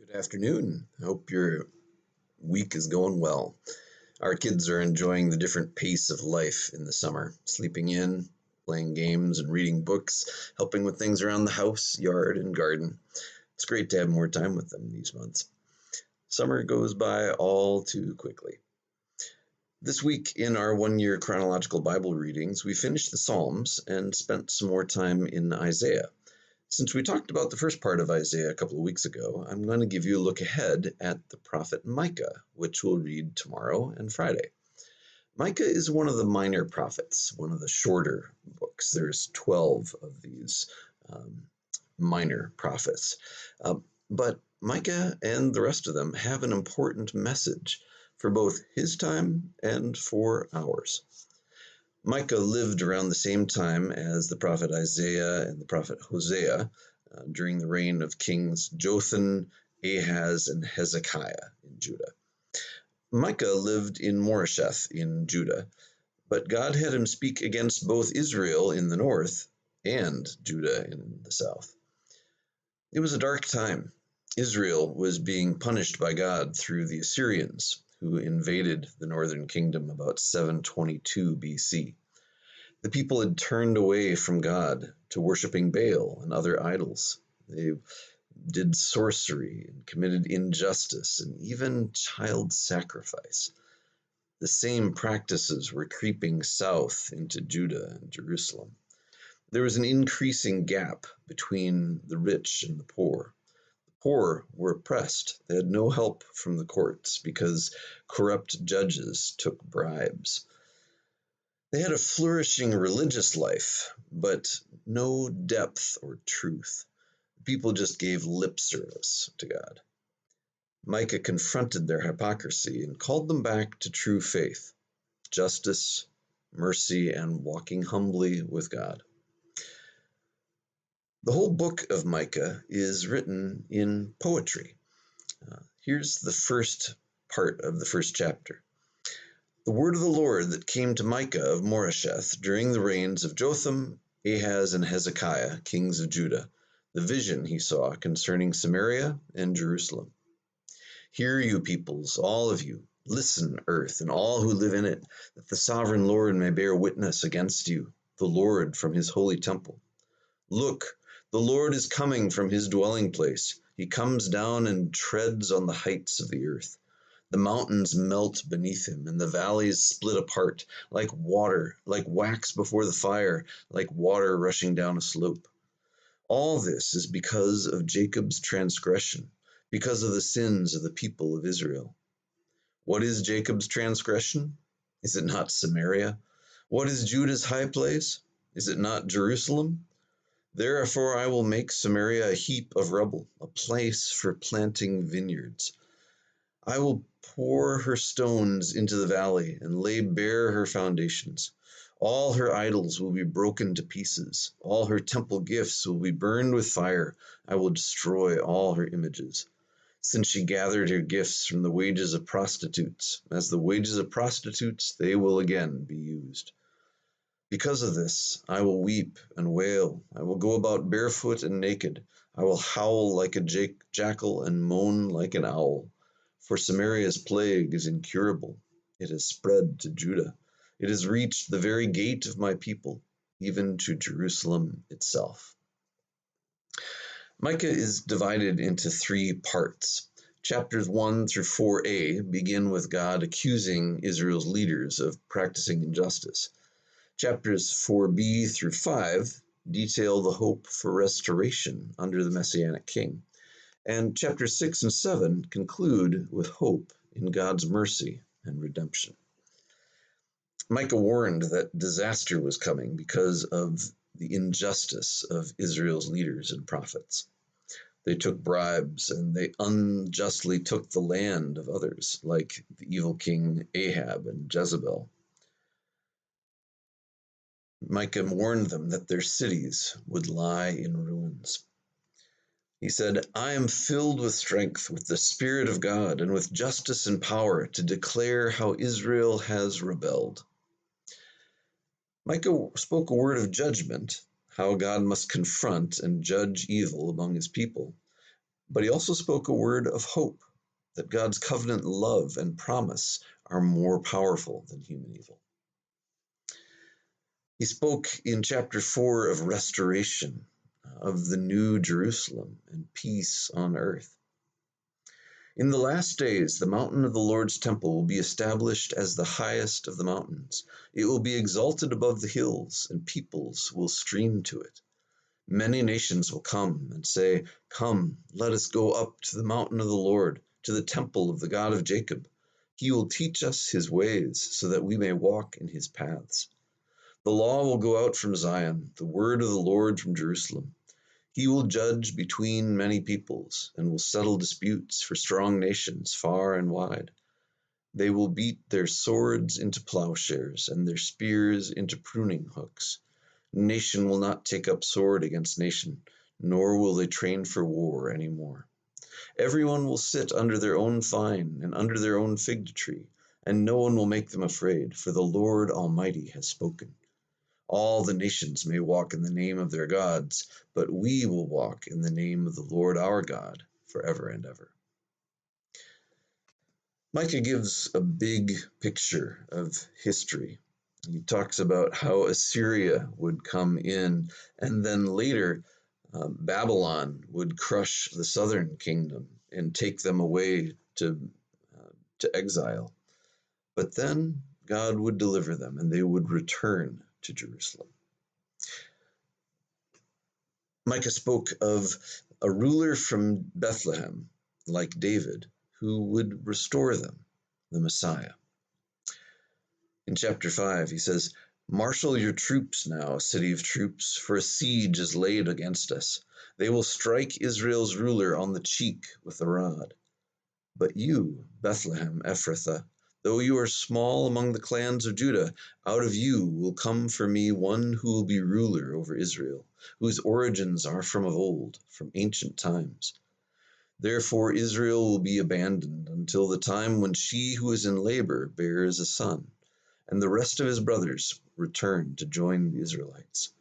Good afternoon. I hope your week is going well. Our kids are enjoying the different pace of life in the summer, sleeping in, playing games, and reading books, helping with things around the house, yard, and garden. It's great to have more time with them these months. Summer goes by all too quickly. This week in our 1 year chronological Bible readings, we finished the Psalms and spent some more time in Isaiah. Since we talked about the first part of Isaiah a couple of weeks ago, I'm going to give you a look ahead at the prophet Micah, which we'll read tomorrow and Friday. Micah is one of the minor prophets, one of the shorter books. There's 12 of these minor prophets. But Micah and the rest of them have an important message for both his time and for ours. Micah lived around the same time as the prophet Isaiah and the prophet Hosea during the reign of kings Jotham, Ahaz, and Hezekiah in Judah. Micah lived in Moresheth in Judah, but God had him speak against both Israel in the north and Judah in the south. It was a dark time. Israel was being punished by God through the Assyrians, who invaded the northern kingdom about 722 BC. The people had turned away from God to worshiping Baal and other idols. They did sorcery and committed injustice and even child sacrifice. The same practices were creeping south into Judah and Jerusalem. There was an increasing gap between the rich and the poor. The poor were oppressed. They had no help from the courts because corrupt judges took bribes. They had a flourishing religious life, but no depth or truth. People just gave lip service to God. Micah confronted their hypocrisy and called them back to true faith, justice, mercy, and walking humbly with God. The whole book of Micah is written in poetry. Here's the first part of the first chapter. The word of the Lord that came to Micah of Moresheth during the reigns of Jotham, Ahaz, and Hezekiah, kings of Judah, the vision he saw concerning Samaria and Jerusalem. Hear, you peoples, all of you, listen, earth, and all who live in it, that the sovereign Lord may bear witness against you, the Lord from his holy temple. Look, the Lord is coming from his dwelling place. He comes down and treads on the heights of the earth. The mountains melt beneath him, and the valleys split apart, like water, like wax before the fire, like water rushing down a slope. All this is because of Jacob's transgression, because of the sins of the people of Israel. What is Jacob's transgression? Is it not Samaria? What is Judah's high place? Is it not Jerusalem? Therefore I will make Samaria a heap of rubble, a place for planting vineyards. I will pour her stones into the valley and lay bare her foundations. All her idols will be broken to pieces. All her temple gifts will be burned with fire. I will destroy all her images. Since she gathered her gifts from the wages of prostitutes, as the wages of prostitutes, they will again be used. Because of this, I will weep and wail. I will go about barefoot and naked. I will howl like a jackal and moan like an owl. For Samaria's plague is incurable. It has spread to Judah. It has reached the very gate of my people, even to Jerusalem itself. Micah is divided into three parts. Chapters 1 through 4a begin with God accusing Israel's leaders of practicing injustice. Chapters 4b through 5 detail the hope for restoration under the Messianic King. And chapters 6 and 7 conclude with hope in God's mercy and redemption. Micah warned that disaster was coming because of the injustice of Israel's leaders and prophets. They took bribes and they unjustly took the land of others, like the evil king Ahab and Jezebel. Micah warned them that their cities would lie in ruins. He said, I am filled with strength, with the Spirit of God, and with justice and power to declare how Israel has rebelled. Micah spoke a word of judgment, how God must confront and judge evil among his people. But he also spoke a word of hope, that God's covenant love and promise are more powerful than human evil. He spoke in chapter 4 of restoration, of the new Jerusalem and peace on earth. In the last days, the mountain of the Lord's temple will be established as the highest of the mountains. It will be exalted above the hills, and peoples will stream to it. Many nations will come and say, "Come, let us go up to the mountain of the Lord, to the temple of the God of Jacob. He will teach us his ways, so that we may walk in his paths." The law will go out from Zion, the word of the Lord from Jerusalem. He will judge between many peoples, and will settle disputes for strong nations far and wide. They will beat their swords into plowshares, and their spears into pruning hooks. Nation will not take up sword against nation, nor will they train for war any more. Everyone will sit under their own vine and under their own fig tree, and no one will make them afraid, for the Lord Almighty has spoken. All the nations may walk in the name of their gods, but we will walk in the name of the Lord our God forever and ever. Micah gives a big picture of history. He talks about how Assyria would come in, and then later Babylon would crush the southern kingdom and take them away to exile. But then God would deliver them, and they would return to Jerusalem. Micah spoke of a ruler from Bethlehem, like David, who would restore them, the Messiah. In chapter 5, he says, "Marshal your troops now, city of troops, for a siege is laid against us. They will strike Israel's ruler on the cheek with a rod. But you, Bethlehem Ephrathah, though you are small among the clans of Judah, out of you will come for me one who will be ruler over Israel, whose origins are from of old, from ancient times. Therefore Israel will be abandoned until the time when she who is in labor bears a son, and the rest of his brothers return to join the Israelites.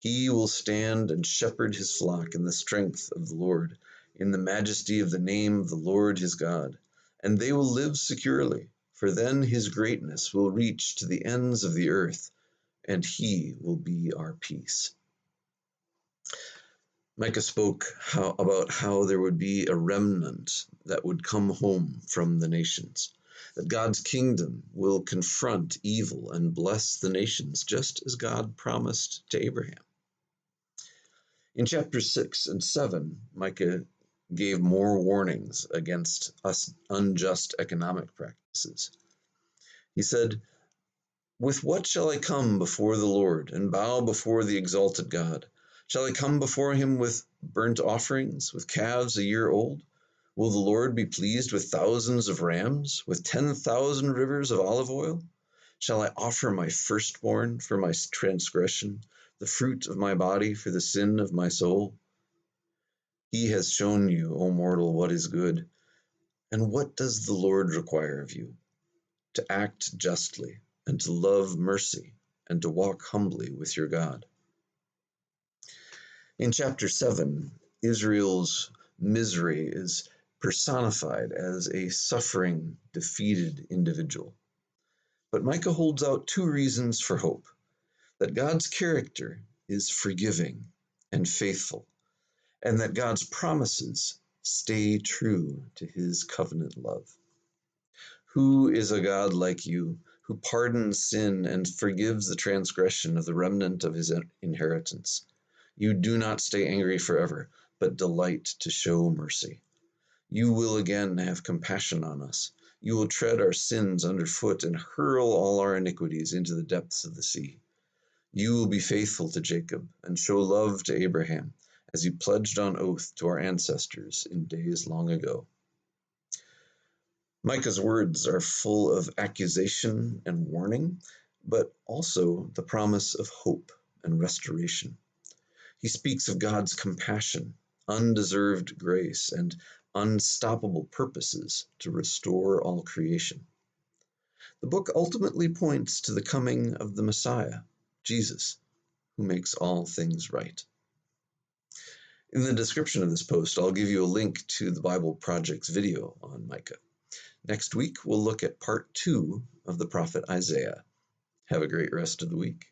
He will stand and shepherd his flock in the strength of the Lord, in the majesty of the name of the Lord his God, and they will live securely, for then his greatness will reach to the ends of the earth, and he will be our peace." Micah spoke about how there would be a remnant that would come home from the nations, that God's kingdom will confront evil and bless the nations, just as God promised to Abraham. In chapters 6 and 7, Micah gave more warnings against unjust economic practices. He said, "With what shall I come before the Lord and bow before the exalted God? Shall I come before him with burnt offerings, with calves a year old? Will the Lord be pleased with thousands of rams, with 10,000 rivers of olive oil? Shall I offer my firstborn for my transgression, the fruit of my body for the sin of my soul? He has shown you, O mortal, what is good. And what does the Lord require of you? To act justly, and to love mercy, and to walk humbly with your God." In chapter 7, Israel's misery is personified as a suffering, defeated individual. But Micah holds out two reasons for hope: that God's character is forgiving and faithful, and that God's promises stay true to his covenant love. Who is a God like you, who pardons sin and forgives the transgression of the remnant of his inheritance? You do not stay angry forever, but delight to show mercy. You will again have compassion on us. You will tread our sins underfoot and hurl all our iniquities into the depths of the sea. You will be faithful to Jacob and show love to Abraham, as you pledged on oath to our ancestors in days long ago. Micah's words are full of accusation and warning, but also the promise of hope and restoration. He speaks of God's compassion, undeserved grace, and unstoppable purposes to restore all creation. The book ultimately points to the coming of the Messiah, Jesus, who makes all things right. In the description of this post, I'll give you a link to the Bible Project's video on Micah. Next week, we'll look at part 2 of the prophet Isaiah. Have a great rest of the week.